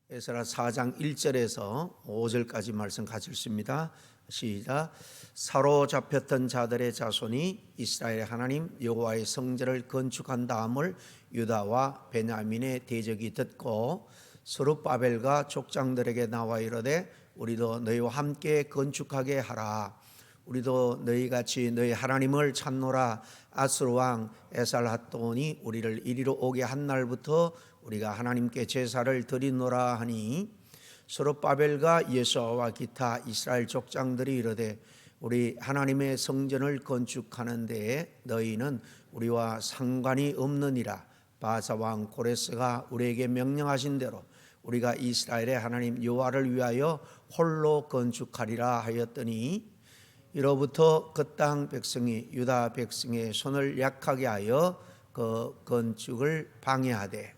에스라 4장 1절에서 5절까지 말씀 같이 읽습니다. 시작. 사로잡혔던 자들의 자손이 이스라엘 하나님 여호와의 성전을 건축한 다음을 유다와 베냐민의 대적이 듣고 스룹바벨과 족장들에게 나와 이르되 우리도 너희와 함께 건축하게 하라. 우리도 너희같이 너희 하나님을 찾노라. 아스루 왕 에살핫돈이 우리를 이리로 오게 한 날부터 우리가 하나님께 제사를 드리노라 하니 스룹바벨과 예수아와 기타 이스라엘 족장들이 이르되 우리 하나님의 성전을 건축하는 데에 너희는 우리와 상관이 없느니라. 바사 왕 고레스가 우리에게 명령하신 대로 우리가 이스라엘의 하나님 여호와를 위하여 홀로 건축하리라 하였더니 이로부터 그 땅 백성이 유다 백성의 손을 약하게 하여 그 건축을 방해하되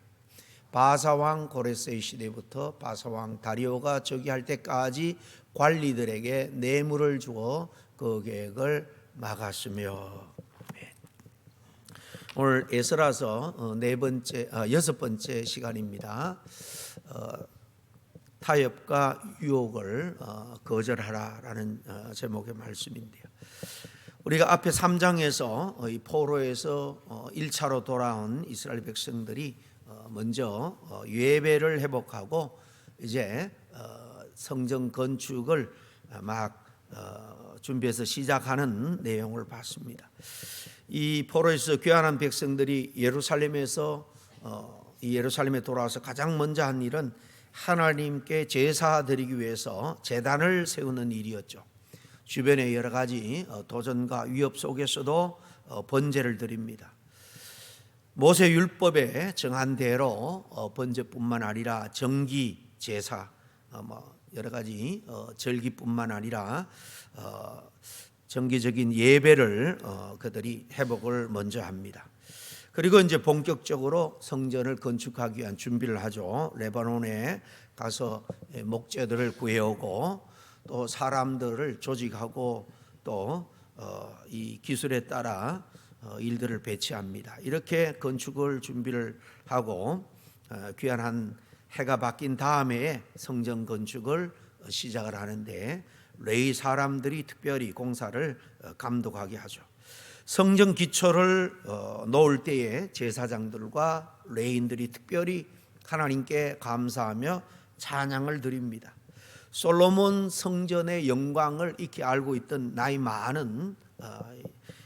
바사왕 고레스의 시대부터 바사왕 다리오가 즉위할 때까지 관리들에게 뇌물을 주어 그 계획을 막았으며. 오늘 에스라서 여섯 번째 시간입니다. 타협과 유혹을 거절하라라는 제목의 말씀인데요. 우리가 앞에 3장에서 이 포로에서 1차로 돌아온 이스라엘 백성들이 먼저 예배를 회복하고 이제 성전 건축을 막 준비해서 시작하는 내용을 봤습니다. 이 포로에서 귀환한 백성들이 예루살렘에 돌아와서 가장 먼저 한 일은 하나님께 제사 드리기 위해서 제단을 세우는 일이었죠. 주변의 여러 가지 도전과 위협 속에서도 번제를 드립니다. 모세 율법에 정한 대로 번제뿐만 아니라 정기 제사, 여러 가지 절기뿐만 아니라 정기적인 예배를 그들이 회복을 먼저 합니다. 그리고 이제 본격적으로 성전을 건축하기 위한 준비를 하죠. 레바논에 가서 목재들을 구해오고 또 사람들을 조직하고 또 이 기술에 따라 일들을 배치합니다. 이렇게 건축을 준비를 하고 귀환한 해가 바뀐 다음에 성전 건축을 시작을 하는데 레위 사람들이 특별히 공사를 감독하게 하죠. 성전 기초를 놓을 때에 제사장들과 레위인들이 특별히 하나님께 감사하며 찬양을 드립니다. 솔로몬 성전의 영광을 익히 알고 있던 나이 많은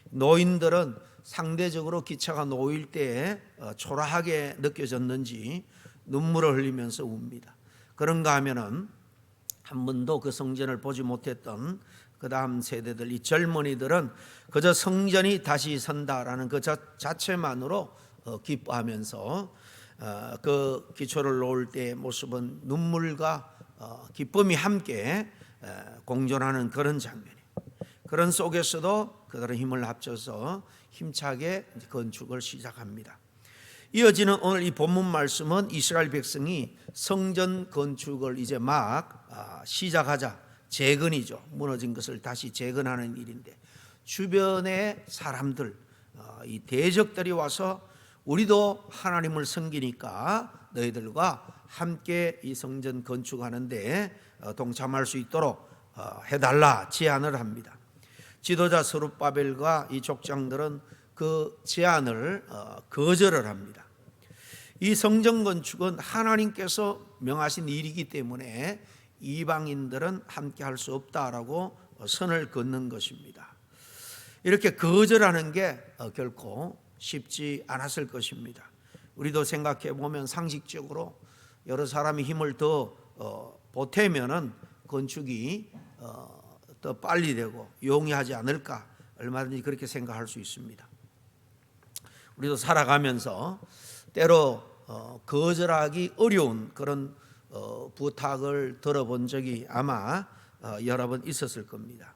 노인들은 상대적으로 기차가 놓일 때 초라하게 느껴졌는지 눈물을 흘리면서 웁니다. 그런가 하면은 한 번도 그 성전을 보지 못했던 그 다음 세대들, 이 젊은이들은 그저 성전이 다시 선다라는 그 자체만으로 기뻐하면서 그 기초를 놓을 때의 모습은 눈물과 기쁨이 함께 공존하는 그런 장면이에요. 그런 속에서도 그들은 힘을 합쳐서 힘차게 건축을 시작합니다. 이어지는 오늘 이 본문 말씀은 이스라엘 백성이 성전 건축을 이제 막 시작하자, 재건이죠. 무너진 것을 다시 재건하는 일인데 주변의 사람들, 이 대적들이 와서 우리도 하나님을 섬기니까 너희들과 함께 이 성전 건축하는데 동참할 수 있도록 해달라 제안을 합니다. 지도자 스룹바벨과 이 족장들은 그 제안을 거절을 합니다. 이 성전 건축은 하나님께서 명하신 일이기 때문에 이방인들은 함께 할 수 없다라고 선을 긋는 것입니다. 이렇게 거절하는 게 결코 쉽지 않았을 것입니다. 우리도 생각해 보면 상식적으로 여러 사람이 힘을 더 보태면은 건축이 더 빨리 되고 용이하지 않을까, 얼마든지 그렇게 생각할 수 있습니다. 우리도 살아가면서 때로 거절하기 어려운 그런 부탁을 들어본 적이 아마 여러 번 있었을 겁니다.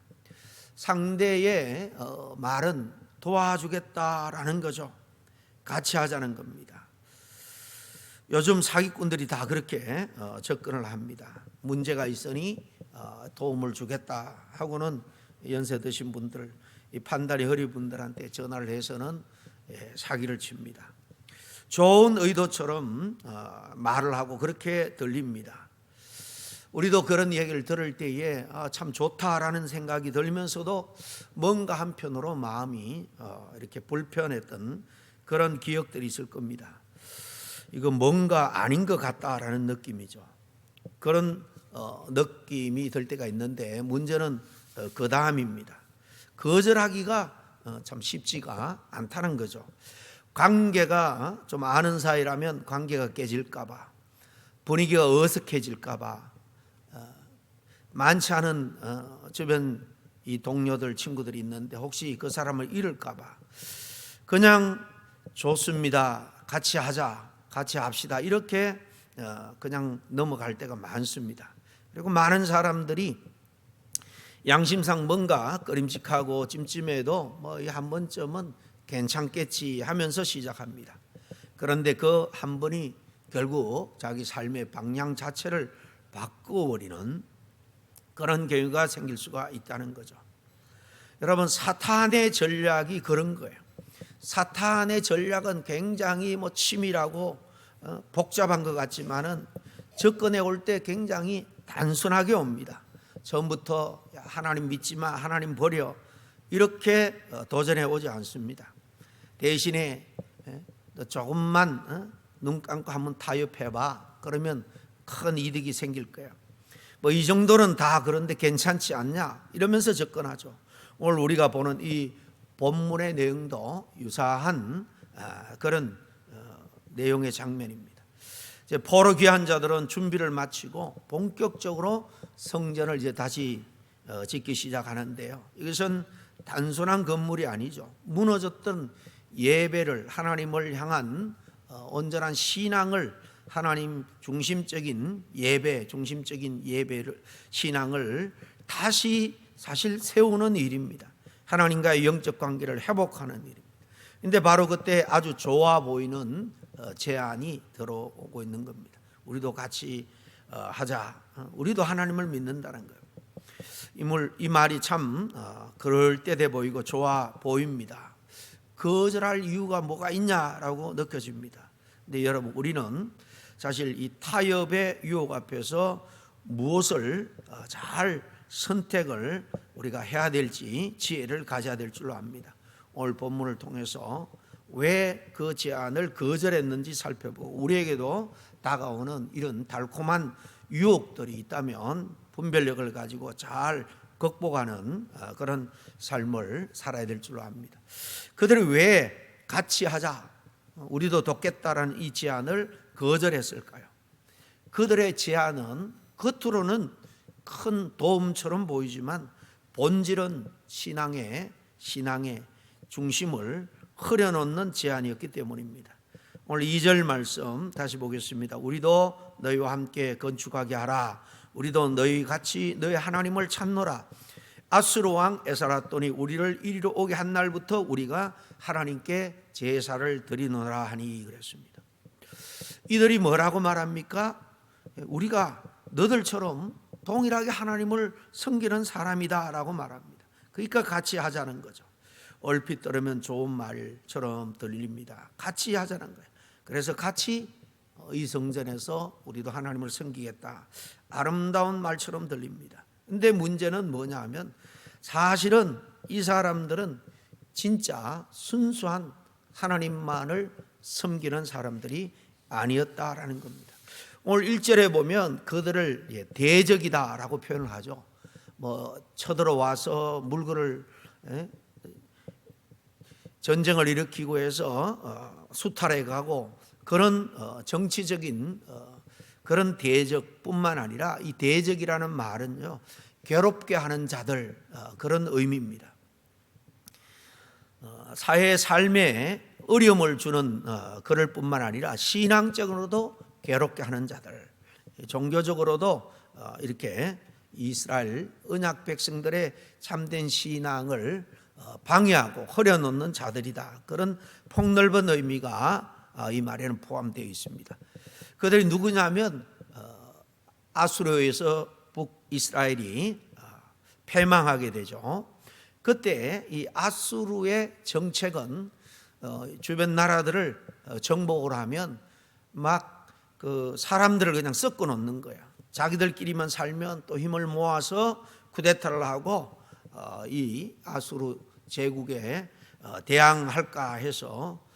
상대의 말은 도와주겠다라는 거죠. 같이 하자는 겁니다. 요즘 사기꾼들이 다 그렇게 접근을 합니다. 문제가 있으니 도움을 주겠다 하고는 연세 드신 분들, 이 판다리 허리 분들한테 전화를 해서는 사기를 칩니다. 좋은 의도처럼 말을 하고 그렇게 들립니다. 우리도 그런 얘기를 들을 때에 참 좋다라는 생각이 들면서도 뭔가 한편으로 마음이 이렇게 불편했던 그런 기억들이 있을 겁니다. 이거 뭔가 아닌 것 같다라는 느낌이죠. 그런 느낌이 들 때가 있는데 문제는 그 다음입니다. 거절하기가 참 쉽지가 않다는 거죠. 관계가 좀 아는 사이라면 관계가 깨질까 봐, 분위기가 어색해질까 봐, 많지 않은 주변 이 동료들 친구들이 있는데 혹시 그 사람을 잃을까 봐 그냥 좋습니다, 같이 하자, 같이 합시다 이렇게 그냥 넘어갈 때가 많습니다. 그리고 많은 사람들이 양심상 뭔가 꺼림직하고 찜찜해도 뭐 한 번쯤은 괜찮겠지 하면서 시작합니다. 그런데 그 한 번이 결국 자기 삶의 방향 자체를 바꾸어버리는 그런 경우가 생길 수가 있다는 거죠. 여러분, 사탄의 전략이 그런 거예요. 사탄의 전략은 굉장히 치밀하고 복잡한 것 같지만은 접근해 올 때 굉장히 단순하게 옵니다. 처음부터 하나님 믿지 마, 하나님 버려 이렇게 도전해 오지 않습니다. 대신에 너 조금만 눈 감고 한번 타협해봐. 그러면 큰 이득이 생길 거야. 이 정도는 다 그런데 괜찮지 않냐 이러면서 접근하죠. 오늘 우리가 보는 이 본문의 내용도 유사한 그런 내용의 장면입니다. 이제 포로 귀한 자들은 준비를 마치고 본격적으로 성전을 이제 다시 짓기 시작하는데요. 이것은 단순한 건물이 아니죠. 무너졌던 예배를, 하나님을 향한 온전한 신앙을, 하나님 중심적인 예배, 중심적인 예배를, 신앙을 다시 사실 세우는 일입니다. 하나님과의 영적 관계를 회복하는 일입니다. 그런데 바로 그때 아주 좋아 보이는 제안이 들어오고 있는 겁니다. 우리도 같이 하자. 우리도 하나님을 믿는다는 거예요. 이 말이 참 그럴듯해 보이고 좋아 보입니다. 거절할 이유가 뭐가 있냐라고 느껴집니다. 근데 여러분, 우리는 사실 이 타협의 유혹 앞에서 무엇을 잘 선택을 우리가 해야 될지 지혜를 가져야 될 줄로 압니다. 오늘 본문을 통해서 왜 그 제안을 거절했는지 살펴보고 우리에게도 다가오는 이런 달콤한 유혹들이 있다면 분별력을 가지고 잘 극복하는 그런 삶을 살아야 될 줄로 압니다. 그들이 왜 같이 하자, 우리도 돕겠다라는 이 제안을 거절했을까요? 그들의 제안은 겉으로는 큰 도움처럼 보이지만 본질은 신앙의 중심을 흐려놓는 제안이었기 때문입니다. 오늘 2절 말씀 다시 보겠습니다. 우리도 너희와 함께 건축하게 하라. 우리도 너희 같이 너희 하나님을 찾노라. 아수르 왕 에사라돈이 우리를 이리로 오게 한 날부터 우리가 하나님께 제사를 드리노라 하니 그랬습니다. 이들이 뭐라고 말합니까? 우리가 너들처럼 동일하게 하나님을 섬기는 사람이다 라고 말합니다. 그러니까 같이 하자는 거죠. 얼핏 들으면 좋은 말처럼 들립니다. 같이 하자는 거예요. 그래서 같이 이 성전에서 우리도 하나님을 섬기겠다, 아름다운 말처럼 들립니다. 근데 문제는 뭐냐 하면 사실은 이 사람들은 진짜 순수한 하나님만을 섬기는 사람들이 아니었다라는 겁니다. 오늘 1절에 보면 그들을 대적이다라고 표현을 하죠. 쳐들어와서 물건을 전쟁을 일으키고 해서 수탈해 가고 그런 정치적인 그런 대적뿐만 아니라 이 대적이라는 말은요, 괴롭게 하는 자들 그런 의미입니다. 사회 삶에 어려움을 주는 그럴 뿐만 아니라 신앙적으로도 괴롭게 하는 자들, 종교적으로도 이렇게 이스라엘 언약 백성들의 참된 신앙을 방해하고 흐려놓는 자들이다. 그런 폭넓은 의미가 이 말에는 포함되어 있습니다. 그들이 누구냐면 아수르에서 북이스라엘이 패망하게 되죠. 그때 이 아수르의 정책은 주변 나라들을 정복을 하면 막 그 사람들을 그냥 섞어 놓는 거야. 자기들끼리만 살면 또 힘을 모아서 쿠데타를 하고 이 아수르 제국에 대항할까 해서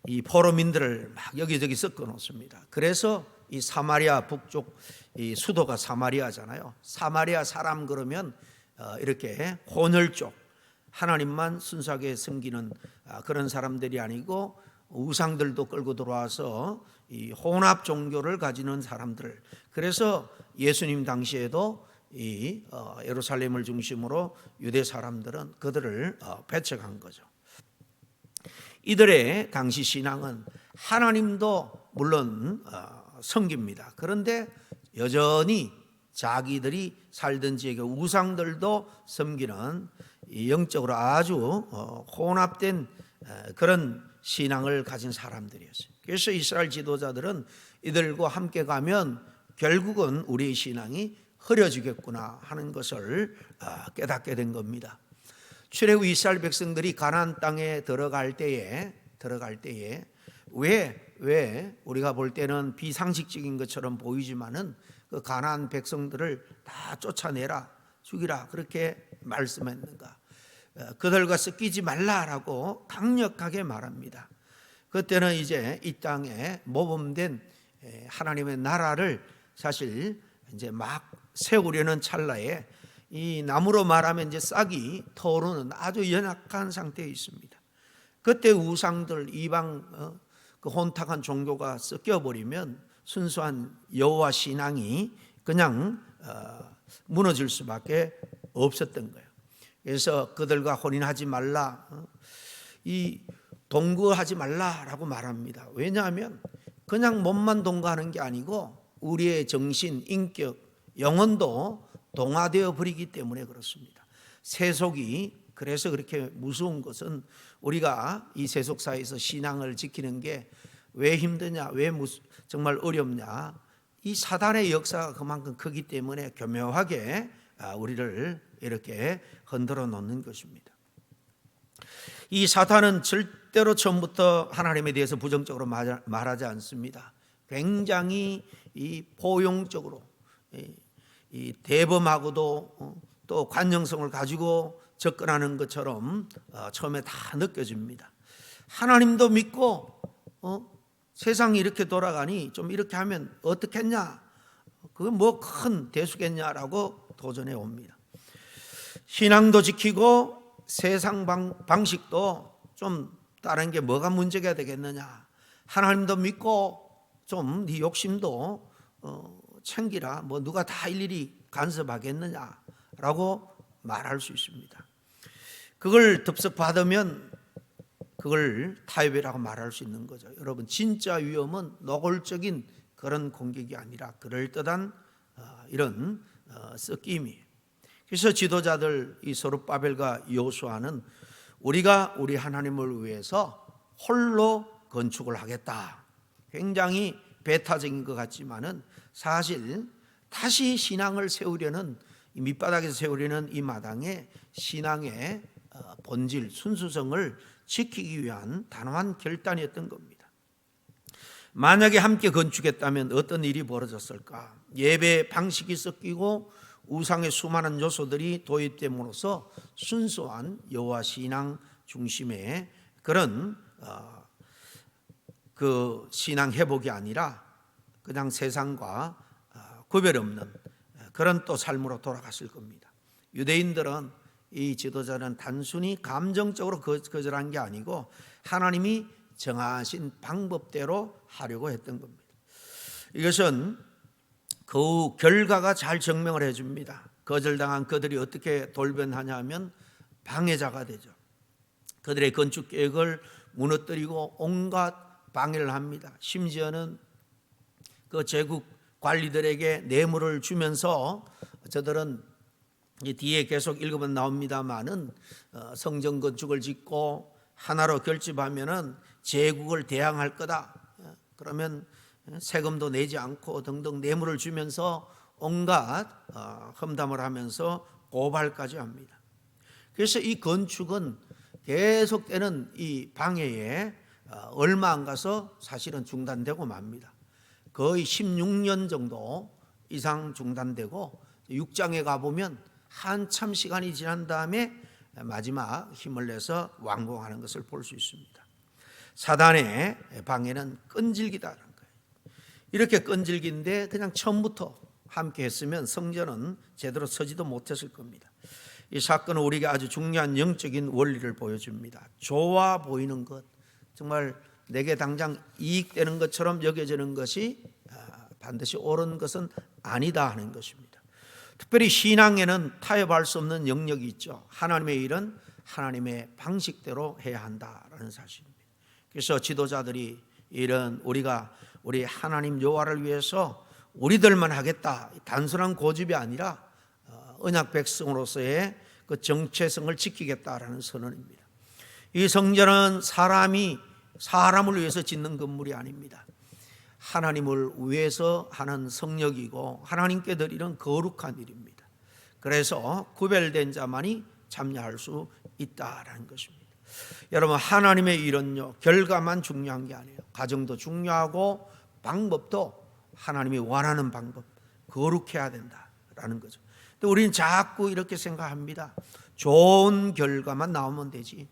이 포로민들을 막 여기저기 섞어 놓습니다. 그래서 이 사마리아 북쪽 이 수도가 사마리아잖아요. 사마리아 사람 그러면 이렇게 혼혈족, 하나님만 순수하게 섬기는 그런 사람들이 아니고 우상들도 끌고 들어와서 이 혼합 종교를 가지는 사람들. 그래서 예수님 당시에도 이 예루살렘을 중심으로 유대 사람들은 그들을 배척한 거죠. 이들의 당시 신앙은 하나님도 물론 섬깁니다. 그런데 여전히 자기들이 살던 지역의 우상들도 섬기는 영적으로 아주 혼합된 그런 신앙을 가진 사람들이었어요. 그래서 이스라엘 지도자들은 이들과 함께 가면 결국은 우리의 신앙이 흐려지겠구나 하는 것을 깨닫게 된 겁니다. 출애굽 이스라엘 백성들이 가나안 땅에 들어갈 때에 왜 우리가 볼 때는 비상식적인 것처럼 보이지만은 그 가나안 백성들을 다 쫓아내라, 죽이라 그렇게 말씀했는가? 그들과 섞이지 말라라고 강력하게 말합니다. 그때는 이제 이 땅에 모범된 하나님의 나라를 사실 이제 막 세우려는 찰나에 이 나무로 말하면 이제 싹이 터오르는 아주 연약한 상태에 있습니다. 그때 우상들 이방 그 혼탁한 종교가 섞여버리면 순수한 여호와 신앙이 그냥 무너질 수밖에 없었던 거예요. 그래서 그들과 혼인하지 말라, 이 동거하지 말라라고 말합니다. 왜냐하면 그냥 몸만 동거하는 게 아니고 우리의 정신, 인격, 영혼도 동화되어 버리기 때문에 그렇습니다. 세속이 그래서 그렇게 무서운 것은 우리가 이 세속사에서 신앙을 지키는 게 왜 힘드냐, 왜 정말 어렵냐, 이 사단의 역사가 그만큼 크기 때문에 교묘하게 우리를 이렇게 흔들어 놓는 것입니다. 이 사탄은 절대로 처음부터 하나님에 대해서 부정적으로 말하지 않습니다. 굉장히 이 포용적으로 이 대범하고도 또 관용성을 가지고 접근하는 것처럼 처음에 다 느껴집니다. 하나님도 믿고 세상이 이렇게 돌아가니 좀 이렇게 하면 어떻겠냐, 그건 뭐 큰 대수겠냐라고 도전해 옵니다. 신앙도 지키고 세상 방식도 좀 다른 게 뭐가 문제가 되겠느냐, 하나님도 믿고 좀 네 욕심도 챙기라, 뭐 누가 다 일일이 간섭하겠느냐라고 말할 수 있습니다. 그걸 덥석 받으면 그걸 타협이라고 말할 수 있는 거죠. 여러분, 진짜 위험은 노골적인 그런 공격이 아니라 그럴듯한 이런 섞임이에요. 그래서 지도자들 이 서룹바벨과 여호수아는 우리가 우리 하나님을 위해서 홀로 건축을 하겠다, 굉장히 배타적인 것 같지만은 사실 다시 신앙을 세우려는, 밑바닥에서 세우려는 이 마당에 신앙의 본질, 순수성을 지키기 위한 단호한 결단이었던 겁니다. 만약에 함께 건축했다면 어떤 일이 벌어졌을까? 예배 방식이 섞이고 우상의 수많은 요소들이 도입됨으로써 순수한 여호와 신앙 중심의 그런 그 신앙 회복이 아니라 그냥 세상과 구별 없는 그런 또 삶으로 돌아갔을 겁니다. 유대인들은, 이 지도자는 단순히 감정적으로 거절한 게 아니고 하나님이 정하신 방법대로 하려고 했던 겁니다. 이것은 그 결과가 잘 증명을 해줍니다. 거절당한 그들이 어떻게 돌변하냐 하면 방해자가 되죠. 그들의 건축 계획을 무너뜨리고 온갖 방해를 합니다. 심지어는 그 제국 관리들에게 뇌물을 주면서, 저들은 이 뒤에 계속 읽으면 나옵니다만은 성전 건축을 짓고 하나로 결집하면은 제국을 대항할 거다, 그러면 세금도 내지 않고 등등 뇌물을 주면서 온갖 험담을 하면서 고발까지 합니다. 그래서 이 건축은 계속되는 이 방해에 얼마 안 가서 사실은 중단되고 맙니다. 거의 16년 정도 이상 중단되고 6장에 가보면 한참 시간이 지난 다음에 마지막 힘을 내서 완공하는 것을 볼 수 있습니다. 사단의 방해는 끈질기다는 거예요. 이렇게 끈질긴데 그냥 처음부터 함께 했으면 성전은 제대로 서지도 못했을 겁니다. 이 사건은 우리에게 아주 중요한 영적인 원리를 보여줍니다. 좋아 보이는 것, 정말 내게 당장 이익되는 것처럼 여겨지는 것이 반드시 옳은 것은 아니다 하는 것입니다. 특별히 신앙에는 타협할 수 없는 영역이 있죠. 하나님의 일은 하나님의 방식대로 해야 한다라는 사실입니다. 그래서 지도자들이 이런 우리 하나님 여호와를 위해서 우리들만 하겠다, 단순한 고집이 아니라 언약 백성으로서의 그 정체성을 지키겠다라는 선언입니다. 이 성전은 사람을 위해서 짓는 건물이 아닙니다. 하나님을 위해서 하는 성역이고 하나님께 드리는 거룩한 일입니다. 그래서 구별된 자만이 참여할 수 있다라는 것입니다. 여러분, 하나님의 일은요, 결과만 중요한 게 아니에요. 과정도 중요하고 방법도 하나님이 원하는 방법, 거룩해야 된다라는 거죠. 근데 우리는 자꾸 이렇게 생각합니다. 좋은 결과만 나오면 되지,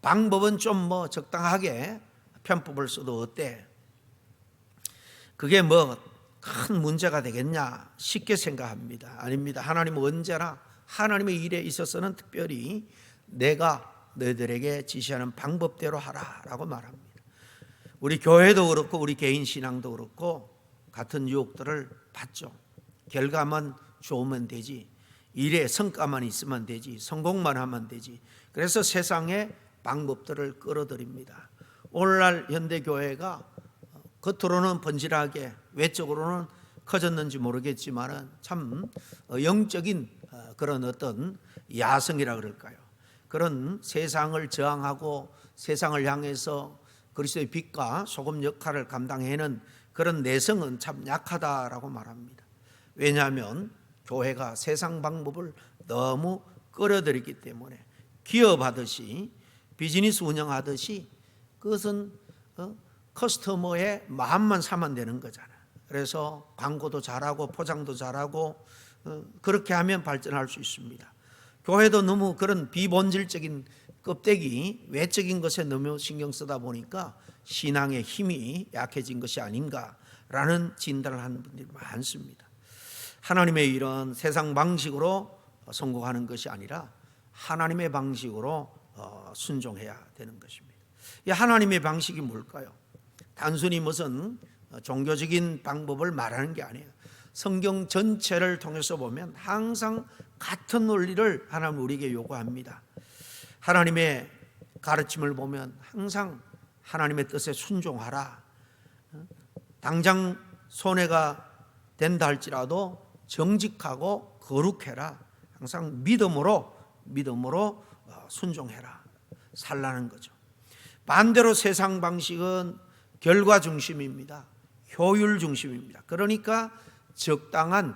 방법은 좀 적당하게 편법을 써도 어때? 그게 큰 문제가 되겠냐 쉽게 생각합니다. 아닙니다. 하나님은 언제나 하나님의 일에 있어서는 특별히 내가 너희들에게 지시하는 방법대로 하라라고 말합니다. 우리 교회도 그렇고 우리 개인 신앙도 그렇고 같은 유혹들을 받죠. 결과만 좋으면 되지, 일에 성과만 있으면 되지, 성공만 하면 되지. 그래서 세상의 방법들을 끌어들입니다. 오늘날 현대교회가 겉으로는 번질하게 외적으로는 커졌는지 모르겠지만 참 영적인 그런 어떤 야성이라 그럴까요? 그런 세상을 저항하고 세상을 향해서 그리스도의 빛과 소금 역할을 감당해내는 그런 내성은 참 약하다라고 말합니다. 왜냐하면 교회가 세상 방법을 너무 끌어들이기 때문에 기업하듯이 비즈니스 운영하듯이 그것은 커스터머의 마음만 사면 되는 거잖아. 그래서 광고도 잘하고 포장도 잘하고 그렇게 하면 발전할 수 있습니다. 교회도 너무 그런 비본질적인 껍데기 외적인 것에 너무 신경 쓰다 보니까 신앙의 힘이 약해진 것이 아닌가라는 진단을 하는 분들이 많습니다. 하나님의 일은 세상 방식으로 성공하는 것이 아니라 하나님의 방식으로 순종해야 되는 것입니다. 이 하나님의 방식이 뭘까요? 단순히 무슨 종교적인 방법을 말하는 게 아니에요. 성경 전체를 통해서 보면 항상 같은 논리를 하나님 우리에게 요구합니다. 하나님의 가르침을 보면 항상 하나님의 뜻에 순종하라. 당장 손해가 된다 할지라도 정직하고 거룩해라. 항상 믿음으로 순종해라. 살라는 거죠. 반대로 세상 방식은 결과 중심입니다. 효율 중심입니다. 그러니까 적당한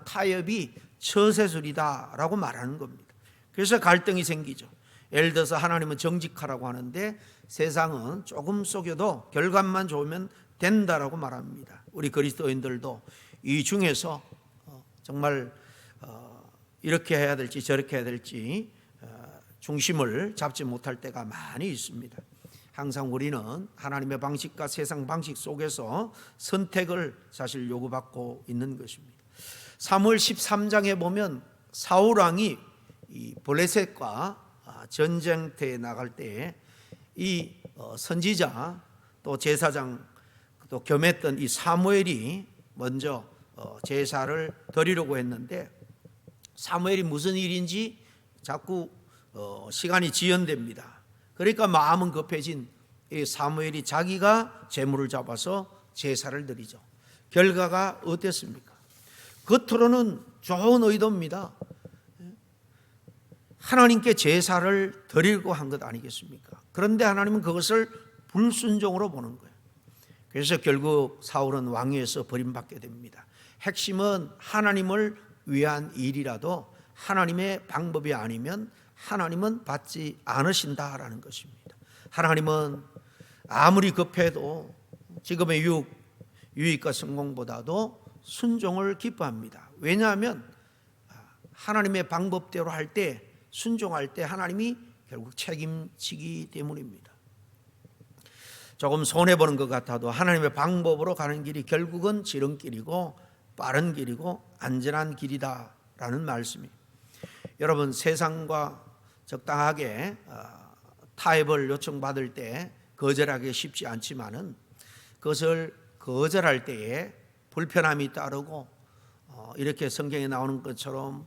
타협이 처세술이다라고 말하는 겁니다. 그래서 갈등이 생기죠. 예를 들어서 하나님은 정직하라고 하는데 세상은 조금 속여도 결과만 좋으면 된다라고 말합니다. 우리 그리스도인들도 이 중에서 정말 이렇게 해야 될지 저렇게 해야 될지 중심을 잡지 못할 때가 많이 있습니다. 항상 우리는 하나님의 방식과 세상 방식 속에서 선택을 사실 요구받고 있는 것입니다. 사무엘 13장에 보면 사울 왕이 이 블레셋과 전쟁터에 나갈 때 이 선지자 또 제사장 또 겸했던 이 사무엘이 먼저 제사를 드리려고 했는데 사무엘이 무슨 일인지 자꾸 시간이 지연됩니다. 그러니까 마음은 급해진 이 사무엘이 자기가 제물을 잡아서 제사를 드리죠. 결과가 어땠습니까? 겉으로는 좋은 의도입니다. 하나님께 제사를 드리려고 한 것 아니겠습니까? 그런데 하나님은 그것을 불순종으로 보는 거예요. 그래서 결국 사울은 왕위에서 버림받게 됩니다. 핵심은 하나님을 위한 일이라도 하나님의 방법이 아니면 하나님은 받지 않으신다라는 것입니다. 하나님은 아무리 급해도 지금의 유익과 성공보다도 순종을 기뻐합니다. 왜냐하면 하나님의 방법대로 할 때, 순종할 때 하나님이 결국 책임지기 때문입니다. 조금 손해보는 것 같아도 하나님의 방법으로 가는 길이 결국은 지름길이고 빠른 길이고 안전한 길이다라는 말씀입니다. 여러분, 세상과 적당하게 타협을 요청받을 때 거절하기 쉽지 않지만은 그것을 거절할 때에 불편함이 따르고 이렇게 성경에 나오는 것처럼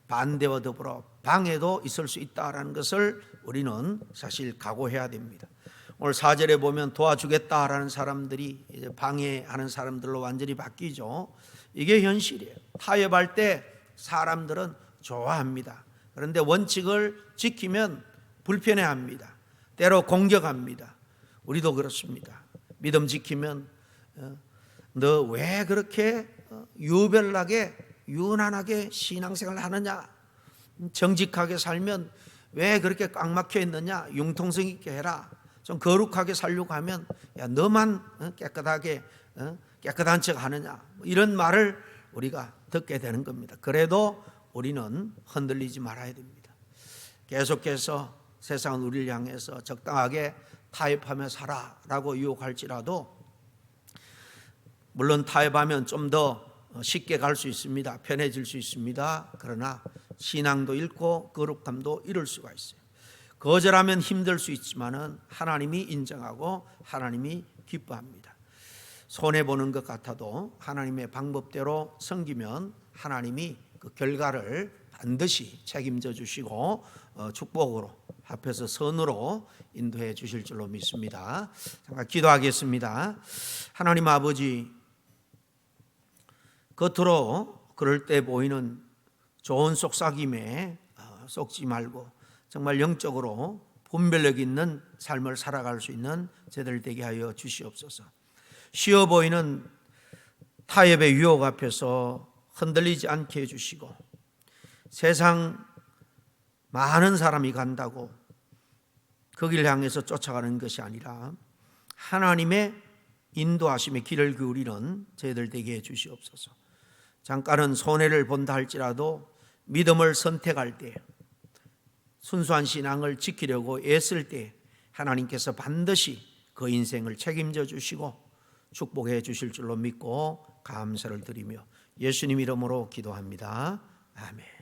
반대와 더불어 방해도 있을 수 있다라는 것을 우리는 사실 각오해야 됩니다. 오늘 4절에 보면 도와주겠다라는 사람들이 이제 방해하는 사람들로 완전히 바뀌죠. 이게 현실이에요. 타협할 때 사람들은 좋아합니다. 그런데 원칙을 지키면 불편해합니다. 때로 공격합니다. 우리도 그렇습니다. 믿음 지키면 너 왜 그렇게 유별나게 유난하게 신앙생활을 하느냐, 정직하게 살면 왜 그렇게 꽉 막혀 있느냐, 융통성 있게 해라, 좀 거룩하게 살려고 하면 야 너만 깨끗한 척 하느냐, 이런 말을 우리가 듣게 되는 겁니다. 그래도 우리는 흔들리지 말아야 됩니다. 계속해서 세상은 우리를 향해서 적당하게 타협하며 살아라고 유혹할지라도, 물론 타협하면 좀 더 쉽게 갈 수 있습니다. 편해질 수 있습니다. 그러나 신앙도 잃고 거룩함도 잃을 수가 있어요. 거절하면 힘들 수 있지만은 하나님이 인정하고 하나님이 기뻐합니다. 손해보는 것 같아도 하나님의 방법대로 섬기면 하나님이 그 결과를 반드시 책임져 주시고 축복으로, 합해서 선으로 인도해 주실 줄로 믿습니다. 잠깐 기도하겠습니다. 하나님 아버지, 겉으로 그럴 때 보이는 좋은 속삭임에 속지 말고 정말 영적으로 분별력 있는 삶을 살아갈 수 있는 저희들 되게 하여 주시옵소서. 쉬워 보이는 타협의 유혹 앞에서 흔들리지 않게 해주시고, 세상 많은 사람이 간다고 그 길 향해서 쫓아가는 것이 아니라 하나님의 인도하심의 길을 기울이는 저희들 되게 해주시옵소서. 잠깐은 손해를 본다 할지라도 믿음을 선택할 때, 순수한 신앙을 지키려고 애쓸 때 하나님께서 반드시 그 인생을 책임져 주시고 축복해 주실 줄로 믿고 감사를 드리며 예수님 이름으로 기도합니다. 아멘.